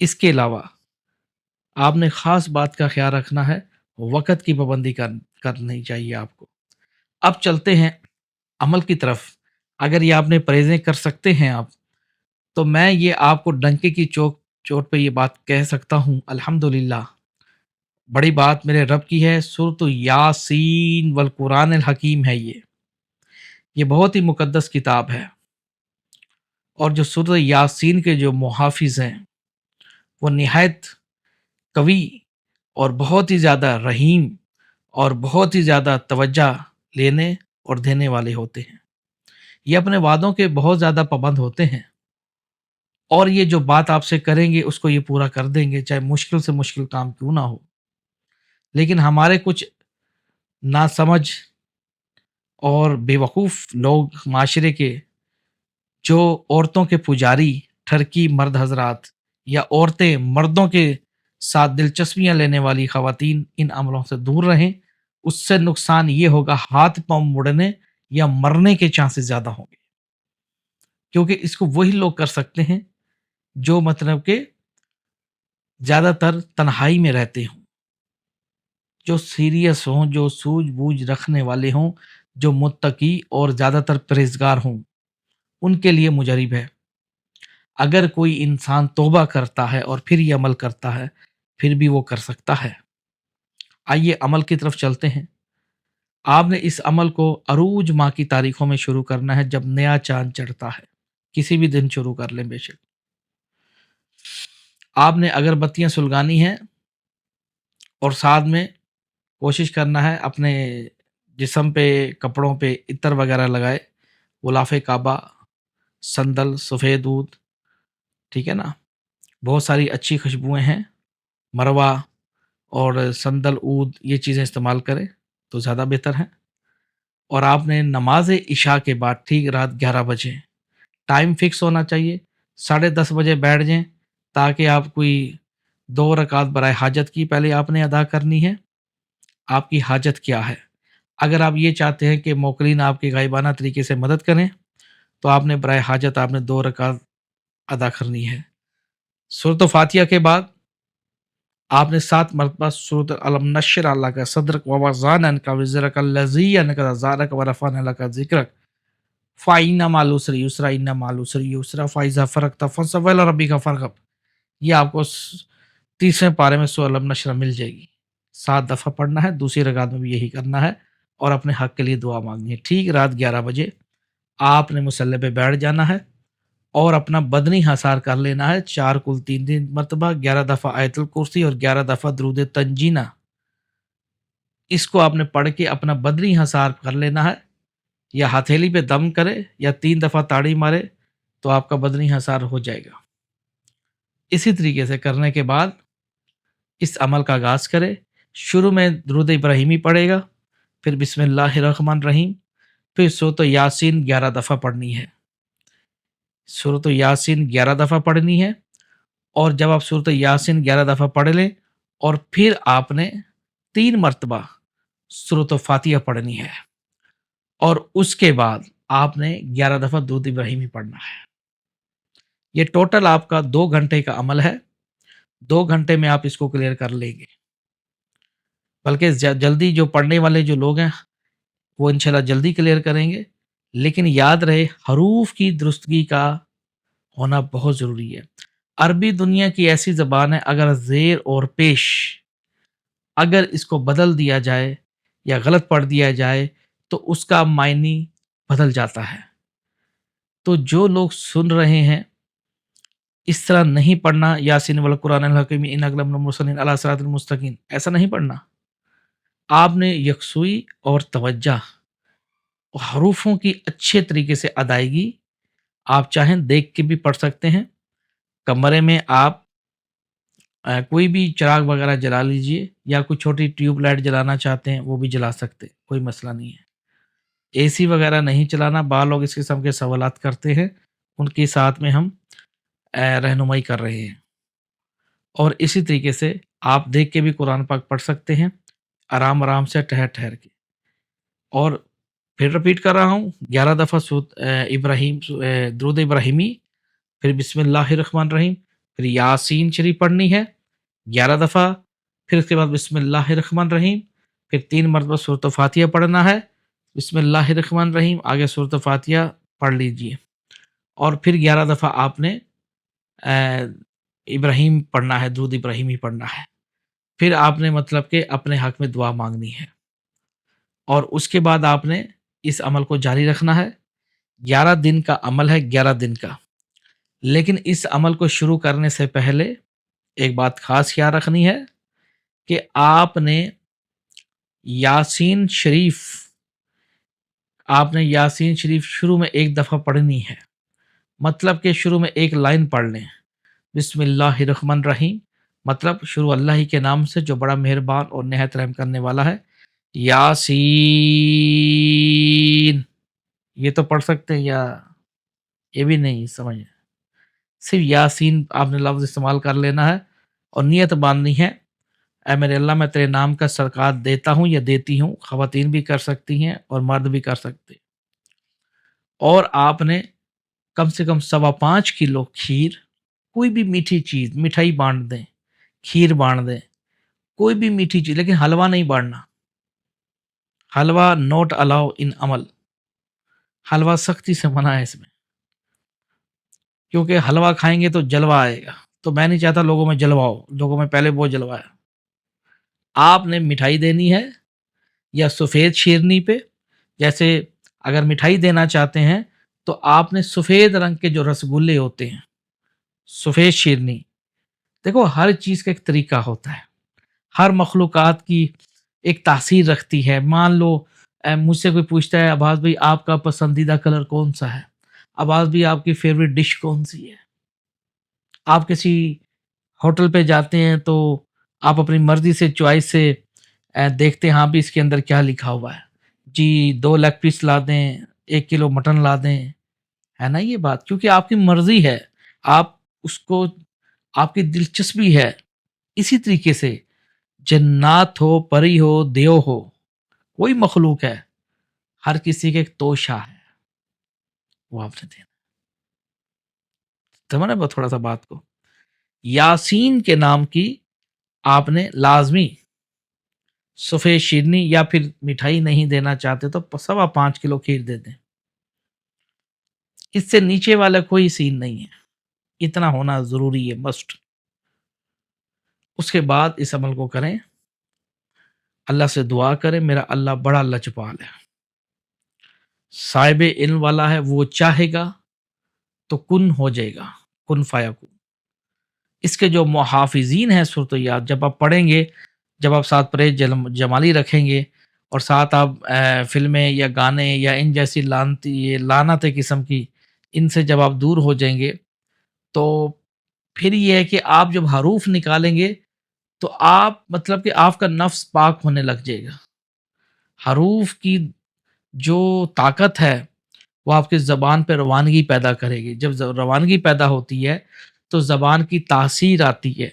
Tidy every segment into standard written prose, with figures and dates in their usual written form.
اس کے علاوہ آپ نے خاص بات کا خیال رکھنا ہے، وقت کی پابندی کرنی چاہیے آپ کو۔ اب چلتے ہیں عمل کی طرف۔ اگر یہ آپ نے پرہیزیں کر سکتے ہیں آپ، تو میں یہ آپ کو ڈنکے کی چوٹ پہ یہ بات کہہ سکتا ہوں، الحمدللہ بڑی بات میرے رب کی ہے۔ سورۃ یاسین والقرآن الحکیم ہے یہ بہت ہی مقدس کتاب ہے، اور جو سورۃ یاسین کے جو محافظ ہیں وہ نہایت قوی اور بہت ہی زیادہ رحیم اور بہت ہی زیادہ توجہ لینے اور دینے والے ہوتے ہیں۔ یہ اپنے وعدوں کے بہت زیادہ پابند ہوتے ہیں، اور یہ جو بات آپ سے کریں گے اس کو یہ پورا کر دیں گے، چاہے مشکل سے مشکل کام کیوں نہ ہو۔ لیکن ہمارے کچھ ناسمجھ اور بے وقوف لوگ معاشرے کے، جو عورتوں کے پجاری ٹھرکی مرد حضرات، یا عورتیں مردوں کے ساتھ دلچسپیاں لینے والی خواتین، ان عملوں سے دور رہیں۔ اس سے نقصان یہ ہوگا، ہاتھ پاؤں مڑنے یا مرنے کے چانسز زیادہ ہوں گے، کیونکہ اس کو وہی لوگ کر سکتے ہیں جو مطلب کہ زیادہ تر تنہائی میں رہتے ہوں، جو سیریس ہوں، جو سوجھ بوجھ رکھنے والے ہوں، جو متقی اور زیادہ تر پرہیزگار ہوں، ان کے لیے مجرب ہے۔ اگر کوئی انسان توبہ کرتا ہے اور پھر یہ عمل کرتا ہے، پھر بھی وہ کر سکتا ہے۔ آئیے عمل کی طرف چلتے ہیں۔ آپ نے اس عمل کو عروج ماہ کی تاریخوں میں شروع کرنا ہے، جب نیا چاند چڑھتا ہے۔ کسی بھی دن شروع کر لیں بے شک۔ آپ نے اگربتیاں سلگانی ہیں، اور ساتھ میں کوشش کرنا ہے اپنے جسم پہ، کپڑوں پہ عطر وغیرہ لگائے، غلاف کعبہ، سندل، سفید دودھ، ٹھیک ہے نا، بہت ساری اچھی خوشبوئیں ہیں، مروہ اور سندل عود، یہ چیزیں استعمال کریں تو زیادہ بہتر ہے۔ اور آپ نے نماز عشاء کے بعد ٹھیک رات 11 بجے، ٹائم فکس ہونا چاہیے، 10:30 بجے بیٹھ جائیں، تاکہ آپ کوئی 2 رکعت برائے حاجت کی پہلے آپ نے ادا کرنی ہے۔ آپ کی حاجت کیا ہے؟ اگر آپ یہ چاہتے ہیں کہ موکلین آپ کے غائبانہ طریقے سے مدد کریں، تو آپ نے برائے حاجت آپ نے 2 رکعت ادا کرنی ہے۔ سورۃ فاتحہ کے بعد آپ نے 7 مرتبہ سورۃ الم نشر اللہ کا صدرک و وضعنک وزرک الذی انقض ظہرک ورفعنا لک ذکرک فإن مع العسر یسرا ان مع العسر یسرا فإذا فرغت فانصب إلی ربک فارغب۔ یہ آپ کو 30ویں پارے میں سورۃ الم نشر مل جائے گی، 7 دفعہ پڑھنا ہے، دوسری رکعت میں بھی یہی کرنا ہے، اور اپنے حق کے لیے دعا مانگنی ہے۔ ٹھیک رات 11 بجے آپ نے مصلی پہ بیٹھ جانا ہے، اور اپنا بدنی حصار کر لینا ہے 4 کل 3 مرتبہ، 11 دفعہ آیت الکرسی اور 11 دفعہ درود تنجینہ۔ اس کو آپ نے پڑھ کے اپنا بدنی حصار کر لینا ہے، یا ہتھیلی پہ دم کرے یا 3 دفعہ تاڑی مارے تو آپ کا بدنی حصار ہو جائے گا۔ اسی طریقے سے کرنے کے بعد اس عمل کا آغاز کرے۔ شروع میں درود ابراہیمی پڑھے گا، پھر بسم اللہ الرحمن الرحیم، پھر سورۃ یاسین 11 دفعہ پڑھنی ہے۔ سورۃ یاسین 11 دفعہ پڑھنی ہے، اور جب آپ سورۃ یاسین 11 دفعہ پڑھ لیں، اور پھر آپ نے 3 مرتبہ سورۃ فاتحہ پڑھنی ہے، اور اس کے بعد آپ نے 11 دفعہ درود ابراہیمی پڑھنا ہے۔ یہ ٹوٹل آپ کا 2 گھنٹے کا عمل ہے۔ 2 گھنٹے میں آپ اس کو کلیئر کر لیں گے، بلکہ جلدی جو پڑھنے والے جو لوگ ہیں وہ انشاءاللہ جلدی کلیئر کریں گے، لیکن یاد رہے حروف کی درستگی کا ہونا بہت ضروری ہے۔ عربی دنیا کی ایسی زبان ہے، اگر زیر اور پیش اگر اس کو بدل دیا جائے یا غلط پڑھ دیا جائے تو اس کا معنی بدل جاتا ہے۔ تو جو لوگ سن رہے ہیں، اس طرح نہیں پڑھنا یاسین والقرآن الحکیم انک لمن المرسلین علی صراط المستقیم، ایسا نہیں پڑھنا۔ آپ نے یکسوئی اور توجہ، حروفوں کی اچھے طریقے سے ادائیگی، آپ چاہیں دیکھ کے بھی پڑھ سکتے ہیں، کمرے میں آپ کوئی بھی چراغ وغیرہ جلا لیجئے، یا کوئی چھوٹی ٹیوب لائٹ جلانا چاہتے ہیں وہ بھی جلا سکتے، کوئی مسئلہ نہیں ہے۔ اے سی وغیرہ نہیں چلانا، بعض لوگ اس قسم کے سوالات کرتے ہیں، ان کے ساتھ میں ہم رہنمائی کر رہے ہیں۔ اور اسی طریقے سے آپ دیکھ کے بھی قرآن پاک پڑھ سکتے ہیں، آرام آرام سے ٹھہر ٹھہر کے۔ اور پھر رپیٹ کر رہا ہوں، 11 دفعہ درود ابراہیمی، پھر بسم اللہ الرحمن الرحیم، پھر یاسین شریف پڑھنی ہے 11 دفعہ، پھر اس کے بعد بسم اللہ الرحمن الرحیم، پھر 3 مرتبہ سورۃ فاتحہ پڑھنا ہے، بسم اللہ الرحمن الرحیم آگے سورۃ فاتحہ پڑھ لیجئے، اور پھر 11 دفعہ آپ نے ابراہیم پڑھنا ہے، درود ابراہیمی پڑھنا ہے، پھر آپ نے مطلب کہ اپنے حق میں دعا مانگنی ہے، اور اس کے بعد آپ نے اس عمل کو جاری رکھنا ہے۔ 11 دن کا عمل ہے، 11 دن کا، لیکن اس عمل کو شروع کرنے سے پہلے ایک بات خاص خیال رکھنی ہے کہ آپ نے یاسین شریف شروع میں ایک دفعہ پڑھنی ہے، مطلب کہ شروع میں ایک لائن پڑھ لیں، بسم اللہ الرحمن الرحیم، مطلب شروع اللہ ہی کے نام سے جو بڑا مہربان اور نہایت رحم کرنے والا ہے، یاسین، یہ تو پڑھ سکتے ہیں، یا یہ بھی نہیں سمجھ، صرف یاسین آپ نے لفظ استعمال کر لینا ہے اور نیت باندھنی ہے، اے میرے اللہ میں تیرے نام کا صدقات دیتا ہوں یا دیتی ہوں، خواتین بھی کر سکتی ہیں اور مرد بھی کر سکتے ہیں، اور آپ نے کم سے کم 5.25 کلو کھیر، کوئی بھی میٹھی چیز، مٹھائی بانٹ دیں، کھیر بانٹ دیں، کوئی بھی میٹھی چیز، لیکن حلوہ نہیں بانٹنا، حلوہ نوٹ الاؤ ان عمل، حلوہ سختی سے منع ہے اس میں، کیونکہ حلوہ کھائیں گے تو جلوہ آئے گا، تو میں نہیں چاہتا لوگوں میں جلوہ ہو، لوگوں میں پہلے وہ جلوہ ہے۔ آپ نے مٹھائی دینی ہے یا سفید شیرنی پہ، جیسے اگر مٹھائی دینا چاہتے ہیں تو آپ نے سفید رنگ کے جو رسگلے ہوتے ہیں، سفید شیرنی، دیکھو ہر چیز کا ایک طریقہ ہوتا ہے، ہر مخلوقات کی ایک تاثیر رکھتی ہے۔ مان لو مجھ سے کوئی پوچھتا ہے عباس بھائی آپ کا پسندیدہ کلر کون سا ہے، عباس بھائی آپ کی فیوریٹ ڈش کون سی ہے، آپ کسی ہوٹل پہ جاتے ہیں تو آپ اپنی مرضی سے چوائس سے دیکھتے ہیں ہاں بھی اس کے اندر کیا لکھا ہوا ہے، جی 2 لیگ پیس لا دیں، 1 کلو مٹن لا دیں، ہے نا یہ بات، کیونکہ آپ کی مرضی ہے، آپ اس کو، آپ کی دلچسپی ہے۔ اسی طریقے سے جنات ہو، پری ہو، دیو ہو، کوئی مخلوق ہے، ہر کسی کے ایک توشہ ہے، وہ آپ نے دینا، سمجھا نا تھوڑا سا بات کو۔ یاسین کے نام کی آپ نے لازمی سفید شیرنی، یا پھر مٹھائی نہیں دینا چاہتے تو 5.25 کلو کھیر دے دیں، اس سے نیچے والا کوئی سین نہیں ہے، اتنا ہونا ضروری ہے، مسٹ۔ اس کے بعد اس عمل کو کریں، اللہ سے دعا کریں، میرا اللہ بڑا لجپال ہے، صاحب علم والا ہے، وہ چاہے گا تو کن ہو جائے گا، کن فیکون۔ اس کے جو محافظین ہیں صورتیات، جب آپ پڑھیں گے، جب آپ ساتھ پرہیز جمالی رکھیں گے اور ساتھ آپ فلمیں یا گانے یا ان جیسی لعنت قسم کی، ان سے جب آپ دور ہو جائیں گے، تو پھر یہ ہے کہ آپ جب حروف نکالیں گے تو آپ مطلب کہ آپ کا نفس پاک ہونے لگ جائے گا۔ حروف کی جو طاقت ہے وہ آپ کی زبان پہ روانگی پیدا کرے گی، جب روانگی پیدا ہوتی ہے تو زبان کی تاثیر آتی ہے،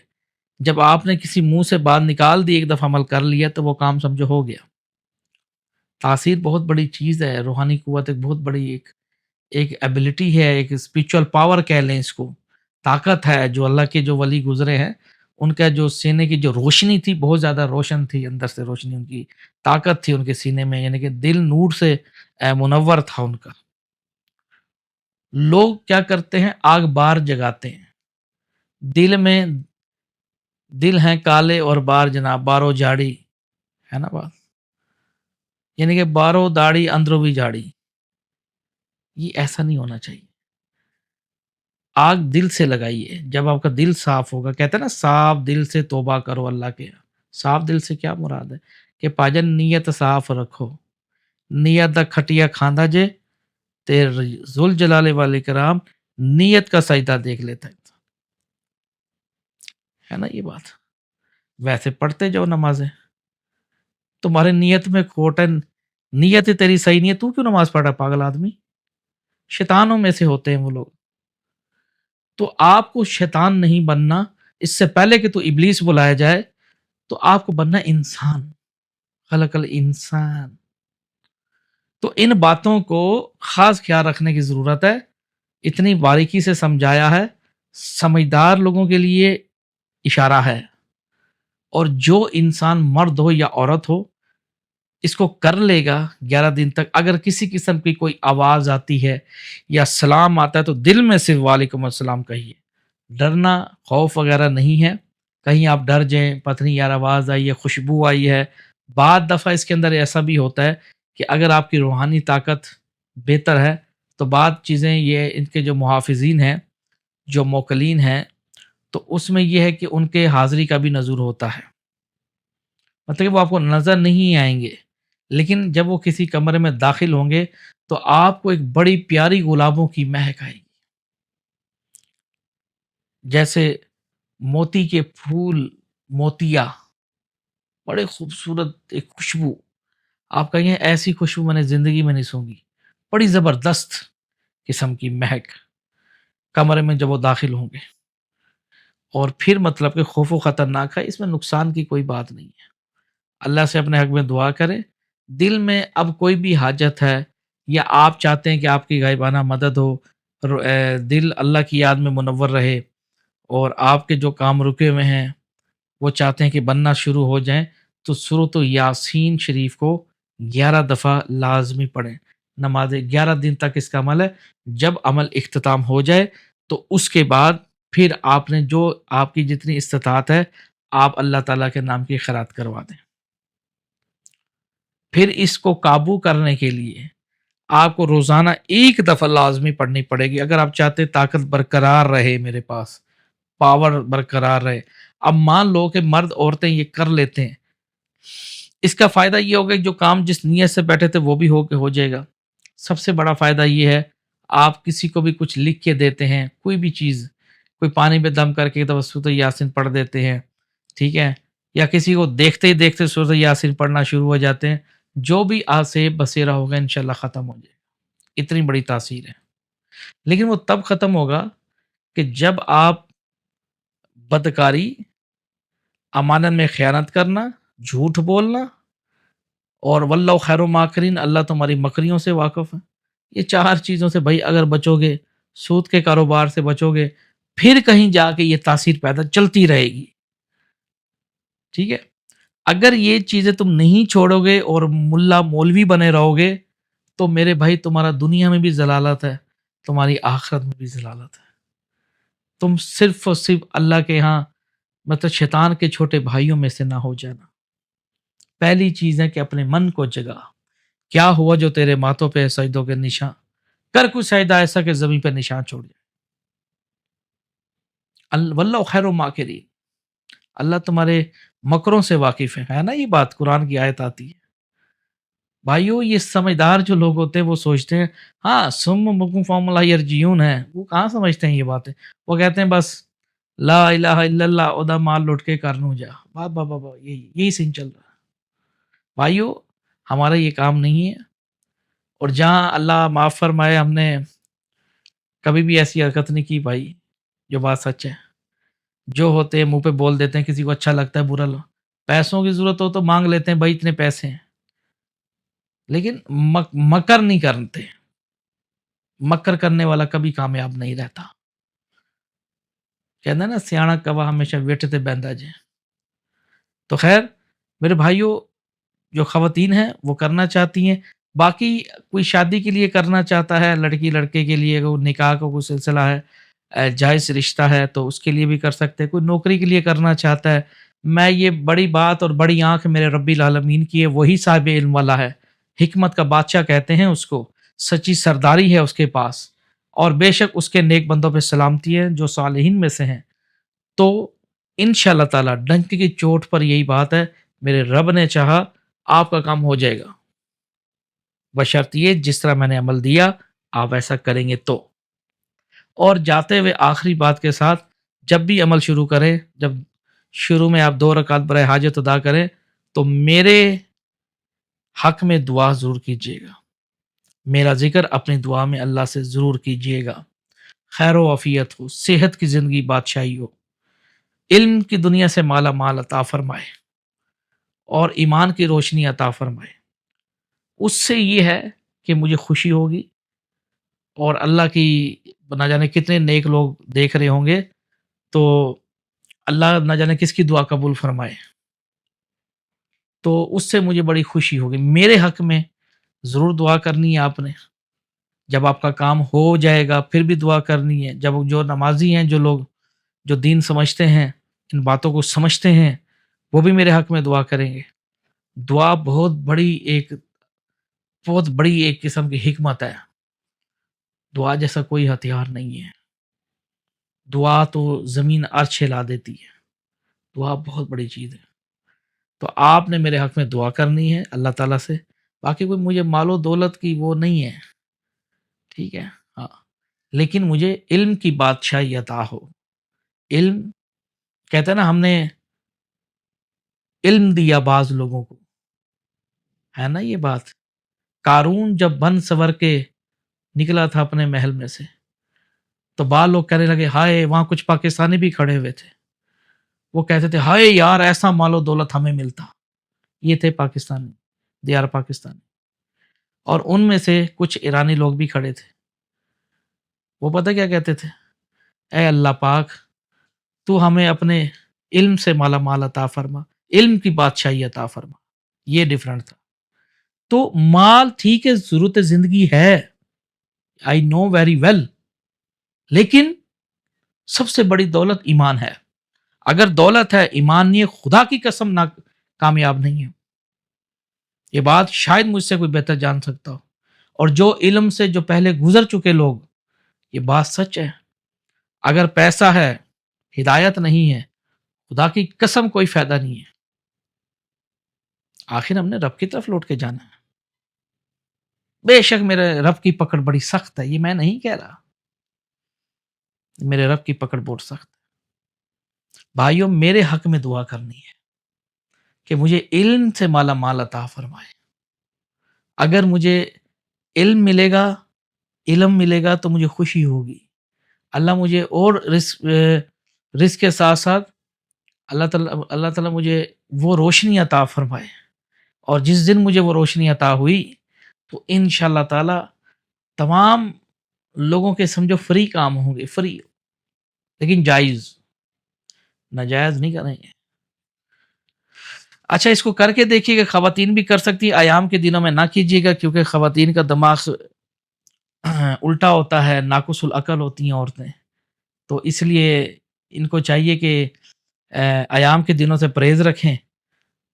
جب آپ نے کسی منہ سے بات نکال دی، ایک دفعہ عمل کر لیا تو وہ کام سمجھو ہو گیا۔ تاثیر بہت بڑی چیز ہے، روحانی قوت ایک بہت بڑی ایک ایبلٹی ہے، ایک اسپرچل پاور کہہ لیں اس کو، طاقت ہے، جو اللہ کے جو ولی گزرے ہیں ان کا جو سینے کی جو روشنی تھی بہت زیادہ روشن تھی، اندر سے روشنی، ان کی طاقت تھی ان کے سینے میں، یعنی کہ دل نور سے منور تھا ان کا۔ لوگ کیا کرتے ہیں، آگ بار جگاتے ہیں، دل میں، دل ہیں کالے اور بار جناب، بارو جاڑی، ہے نا بات، یعنی کہ بارو داڑھی اندروں بھی جاڑی، یہ ایسا نہیں ہونا چاہیے۔ آگ دل سے لگائیے، جب آپ کا دل صاف ہوگا، کہتے ہیں نا صاف دل سے توبہ کرو، اللہ کے صاف دل سے کیا مراد ہے کہ پاجن نیت صاف رکھو، نیت دا کھٹیا کھاندا جے تے ذل جلالے والے کرام نیت کا سجدہ دیکھ لیتا ہے نا یہ بات۔ ویسے پڑھتے جاؤ نمازیں، تمہارے نیت میں کھوٹ ہے، نیت تیری صحیح نہیں ہے، تو کیوں نماز پڑھ رہا ہے پاگل آدمی؟ شیطانوں میں سے ہوتے ہیں وہ لوگ۔ تو آپ کو شیطان نہیں بننا، اس سے پہلے کہ تو ابلیس بلایا جائے تو آپ کو بننا انسان، خلق الانسان۔ تو ان باتوں کو خاص خیال رکھنے کی ضرورت ہے، اتنی باریکی سے سمجھایا ہے سمجھدار لوگوں کے لیے اشارہ ہے، اور جو انسان مرد ہو یا عورت ہو اس کو کر لے گا 11 دن تک، اگر کسی قسم کی کوئی آواز آتی ہے یا سلام آتا ہے تو دل میں صرف وعلیکم السلام کہیے، ڈرنا خوف وغیرہ نہیں ہے، کہیں آپ ڈر جائیں پتہ نہیں یار آواز آئی ہے خوشبو آئی ہے۔ بعض دفعہ اس کے اندر ایسا بھی ہوتا ہے کہ اگر آپ کی روحانی طاقت بہتر ہے تو بعض چیزیں یہ ان کے جو محافظین ہیں جو موکلین ہیں تو اس میں یہ ہے کہ ان کے حاضری کا بھی نظور ہوتا ہے، مطلب کہ وہ آپ کو نظر نہیں آئیں گے، لیکن جب وہ کسی کمرے میں داخل ہوں گے تو آپ کو ایک بڑی پیاری گلابوں کی مہک آئے گی، جیسے موتی کے پھول، موتیا، بڑے خوبصورت ایک خوشبو، آپ کہیں گے ایسی خوشبو میں نے زندگی میں نہیں سونگھی، بڑی زبردست قسم کی مہک کمرے میں جب وہ داخل ہوں گے، اور پھر مطلب کہ خوف و خطرناک ہے، اس میں نقصان کی کوئی بات نہیں ہے۔ اللہ سے اپنے حق میں دعا کریں، دل میں اب کوئی بھی حاجت ہے یا آپ چاہتے ہیں کہ آپ کی غائبانہ مدد ہو، دل اللہ کی یاد میں منور رہے، اور آپ کے جو کام رکے ہوئے ہیں وہ چاہتے ہیں کہ بننا شروع ہو جائیں، تو سورۃ یاسین شریف کو 11 دفعہ لازمی پڑھیں۔ نماز 11 دن تک اس کا عمل ہے، جب عمل اختتام ہو جائے تو اس کے بعد پھر آپ نے جو آپ کی جتنی استطاعت ہے آپ اللہ تعالیٰ کے نام کی خیرات کروا دیں۔ پھر اس کو قابو کرنے کے لیے آپ کو روزانہ 1 دفعہ لازمی پڑھنی پڑے گی، اگر آپ چاہتے طاقت برقرار رہے، میرے پاس پاور برقرار رہے۔ اب مان لو کہ مرد عورتیں یہ کر لیتے ہیں، اس کا فائدہ یہ ہوگا کہ جو کام جس نیت سے بیٹھے تھے وہ بھی ہو جائے گا۔ سب سے بڑا فائدہ یہ ہے آپ کسی کو بھی کچھ لکھ کے دیتے ہیں، کوئی بھی چیز، کوئی پانی میں دم کر کے سورۃ یاسین پڑھ دیتے ہیں، ٹھیک ہے، یا کسی کو دیکھتے ہی دیکھتے سورۃ یاسین پڑھنا شروع ہو جاتے ہیں، جو بھی آج سے بسیرا ہوگا انشاءاللہ ختم ہو جائے گا۔ اتنی بڑی تاثیر ہے، لیکن وہ تب ختم ہوگا کہ جب آپ بدکاری، امانت میں خیانت کرنا، جھوٹ بولنا، اور واللہ خیر الماکرین، اللہ تمہاری مکریوں سے واقف ہے، یہ 4 چیزوں سے بھائی اگر بچو گے، سود کے کاروبار سے بچو گے، پھر کہیں جا کے یہ تاثیر پیدا چلتی رہے گی، ٹھیک ہے۔ اگر یہ چیزیں تم نہیں چھوڑو گے اور ملا مولوی بنے رہو گے تو میرے بھائی تمہارا دنیا میں بھی ضلالت ہے، تمہاری آخرت میں بھی ضلالت ہے، تم صرف اور صرف اللہ کے ہاں مطلب شیطان کے چھوٹے بھائیوں میں سے نہ ہو جانا۔ پہلی چیز ہے کہ اپنے من کو جگا، کیا ہوا جو تیرے ماتھوں پہ سجدوں کے نشان، کر کچھ سجدہ ایسا کہ زمین پہ نشان چھوڑ جائے۔ واللہ خیر الماکرین، اللہ تمہارے مکروں سے واقف ہے نا، یہ بات قرآن کی آیت آتی ہے۔ بھائیو یہ سمجھدار جو لوگ ہوتے ہیں وہ سوچتے ہیں ہاں سم بکم فہم لا یرجعون ہے، وہ کہاں سمجھتے ہیں یہ باتیں، وہ کہتے ہیں بس لا الہ الا اللہ ادا مال لوٹ کے کرنو جا، با یہی سین چل رہا ہے۔ بھائیو ہمارا یہ کام نہیں ہے، اور جہاں اللہ معاف فرمائے ہم نے کبھی بھی ایسی حرکت نہیں کی بھائی، جو بات سچ ہے، جو ہوتے ہیں منہ پہ بول دیتے ہیں، کسی کو اچھا لگتا ہے برا لو، پیسوں کی ضرورت ہو تو مانگ لیتے ہیں بھائی اتنے پیسے ہیں، لیکن مکر نہیں کرتے، مکر کرنے والا کبھی کامیاب نہیں رہتا، کہتے ہیں نا سیاح کوا ہمیشہ ویٹ تے بہندا جے۔ تو خیر میرے بھائیوں، جو خواتین ہیں وہ کرنا چاہتی ہیں، باقی کوئی شادی کے لیے کرنا چاہتا ہے، لڑکی لڑکے کے لیے کوئی نکاح کا کوئی سلسلہ ہے، جائز رشتہ ہے تو اس کے لیے بھی کر سکتے ہیں، کوئی نوکری کے لیے کرنا چاہتا ہے، میں یہ بڑی بات اور بڑی آنکھ میرے رب العالمین کی ہے، وہی صاحب علم والا ہے، حکمت کا بادشاہ کہتے ہیں اس کو، سچی سرداری ہے اس کے پاس، اور بے شک اس کے نیک بندوں پہ سلامتی ہے جو صالحین میں سے ہیں۔ تو انشاءاللہ تعالی ڈنک کی چوٹ پر یہی بات ہے، میرے رب نے چاہا آپ کا کام ہو جائے گا، بشرط یہ جس طرح میں نے عمل دیا آپ ایسا کریں گے تو۔ اور جاتے ہوئے آخری بات کے ساتھ، جب بھی عمل شروع کریں، جب شروع میں آپ 2 رکعت برائے حاجت ادا کریں تو میرے حق میں دعا ضرور کیجیے گا، میرا ذکر اپنی دعا میں اللہ سے ضرور کیجیے گا، خیر و عافیت ہو، صحت کی زندگی بادشاہی ہو، علم کی دنیا سے مالا مال عطا فرمائے، اور ایمان کی روشنی عطا فرمائے، اس سے یہ ہے کہ مجھے خوشی ہوگی اور اللہ کی نہ جانے کتنے نیک لوگ دیکھ رہے ہوں گے، تو اللہ نہ جانے کس کی دعا قبول فرمائے، تو اس سے مجھے بڑی خوشی ہوگی۔ میرے حق میں ضرور دعا کرنی ہے آپ نے، جب آپ کا کام ہو جائے گا پھر بھی دعا کرنی ہے، جب جو نمازی ہیں، جو لوگ جو دین سمجھتے ہیں، ان باتوں کو سمجھتے ہیں، وہ بھی میرے حق میں دعا کریں گے۔ دعا بہت بڑی ایک قسم کی حکمت ہے، دعا جیسا کوئی ہتھیار نہیں ہے، دعا تو زمین عرش ہلا دیتی ہے، دعا بہت بڑی چیز ہے۔ تو آپ نے میرے حق میں دعا کرنی ہے اللہ تعالیٰ سے، باقی کوئی مجھے مال و دولت کی وہ نہیں ہے، ٹھیک ہے، ہاں، لیکن مجھے علم کی بادشاہی عطا ہو۔ علم کہتے ہیں نا، ہم نے علم دیا بعض لوگوں کو، ہے نا یہ بات۔ قارون جب بن سور کے نکلا تھا اپنے محل میں سے، تو بعض لوگ کہنے لگے ہائے، وہاں کچھ پاکستانی بھی کھڑے ہوئے تھے، وہ کہتے تھے ہائے یار، ایسا مال و دولت ہمیں ملتا۔ یہ تھے پاکستانی، دے آر پاکستانی، اور ان میں سے کچھ ایرانی لوگ بھی کھڑے تھے۔ وہ پتہ کیا کہتے تھے؟ اے اللہ پاک، تو ہمیں اپنے علم سے مالا مال عطا فرما، علم کی بادشاہی عطا فرما۔ یہ ڈفرنٹ تھا۔ تو مال ٹھیک ہے، ضرورت زندگی ہے، آئی نو ویری ویل، لیکن سب سے بڑی دولت ایمان ہے۔ اگر دولت ہے، ایمان نہیں ہے، خدا کی قسم نہ کامیاب نہیں ہے۔ یہ بات شاید مجھ سے کوئی بہتر جان سکتا ہو، اور جو علم سے جو پہلے گزر چکے لوگ، یہ بات سچ ہے۔ اگر پیسہ ہے، ہدایت نہیں ہے، خدا کی قسم کوئی فائدہ نہیں ہے۔ آخر ہم نے رب کی طرف لوٹ کے جانا ہے۔ بے شک میرے رب کی پکڑ بڑی سخت ہے، یہ میں نہیں کہہ رہا، میرے رب کی پکڑ بہت سخت ہے۔ بھائیوں، میرے حق میں دعا کرنی ہے کہ مجھے علم سے مالا مال عطا فرمائے۔ اگر مجھے علم ملے گا تو مجھے خوشی ہوگی۔ اللہ مجھے اور رزق کے ساتھ ساتھ اللہ تعالیٰ مجھے وہ روشنی عطا فرمائے، اور جس دن مجھے وہ روشنی عطا ہوئی تو انشاءاللہ تعالی تمام لوگوں کے سمجھو فری کام ہوں گے، فری، لیکن جائز، ناجائز نہیں کریں گے۔ اچھا، اس کو کر کے دیکھیے گا، خواتین بھی کر سکتی، ایام کے دنوں میں نہ کیجیے گا، کیونکہ خواتین کا دماغ الٹا ہوتا ہے، ناقص العقل ہوتی ہیں عورتیں، تو اس لیے ان کو چاہیے کہ ایام کے دنوں سے پرہیز رکھیں۔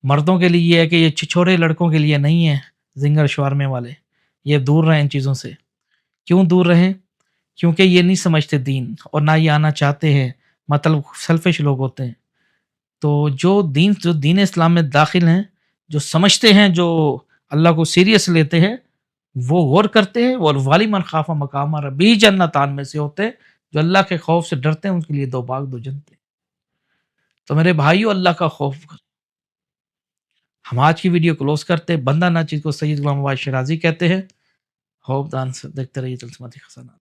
مردوں کے لیے یہ ہے کہ یہ چھوٹے لڑکوں کے لیے نہیں ہے، زنگر شوارمے والے، یہ دور رہیں ان چیزوں سے۔ کیوں دور رہیں؟ کیونکہ یہ نہیں سمجھتے دین، اور نہ یہ آنا چاہتے ہیں، مطلب سیلفش لوگ ہوتے ہیں۔ تو جو دین اسلام میں داخل ہیں، جو سمجھتے ہیں، جو اللہ کو سیریس لیتے ہیں، وہ غور کرتے ہیں، اور والی من خاف مقام ربی جنتان میں سے ہوتے ہیں، جو اللہ کے خوف سے ڈرتے ہیں، ان کے لیے دو باغ دو جنتیں۔ تو میرے بھائیو، اللہ کا خوف کریں۔ ہم آج کی ویڈیو کلوز کرتے ہیں۔ بندہ ناچیز کو سید غلام نواز شیرازی کہتے ہیں۔ ہوپ دان سے دیکھتے رہیے تلسماتی خزانہ۔